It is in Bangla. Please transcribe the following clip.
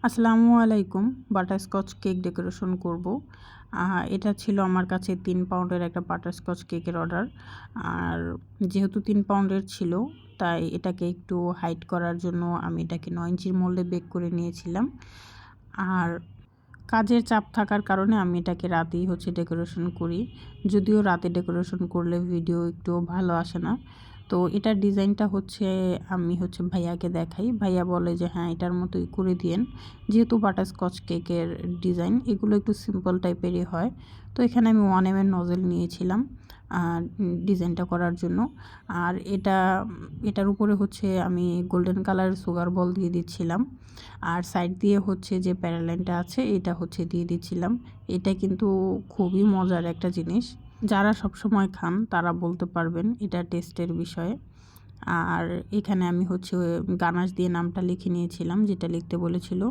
আসসালামু আলাইকুম। বাটারস্কচ কেক ডেকোরেশন করব। এটা ছিল আমার কাছে 3 পাউন্ডের একটা বাটারস্কচ কেকের অর্ডার। আর যেহেতু 3 পাউন্ডের ছিল, তাই এটাকে একটু হাইড করার জন্য আমি এটাকে 9 ইঞ্চির মোল্ডে বেক করে নিয়েছিলাম। আর কাজের চাপ থাকার কারণে আমি এটাকে রাতেই ডেকোরেশন করি। যদিও রাতে ডেকোরেশন করলে ভিডিও একটু ভালো আসে না। তো এটার ডিজাইনটা আমি ভাইয়াকে দেখাই। ভাইয়া বলে যে হ্যাঁ, এটার মতোই করে দিয়েন। যেহেতু বাটারস্কচ কেকের ডিজাইন এগুলো একটু সিম্পল টাইপেরই হয়। তো এখানে আমি 1 mm নজেল নিয়েছিলাম ডিজাইনটা করার জন্য। আর এটার উপরে আমি গোল্ডেন কালারের সুগার বল দিয়ে দিচ্ছিলাম। আর সাইড দিয়ে যে প্যারালাইনটা আছে এটা দিয়ে দিচ্ছিলাম। এটা কিন্তু খুবই মজার একটা জিনিস। যারা সবসময় খান তারা বলতে পারবেন এটা টেস্টের বিষয়ে। আর এখানে আমি গানাশ দিয়ে নামটা লিখে নিয়েছিলাম, যেটা লিখতে বলেছিল।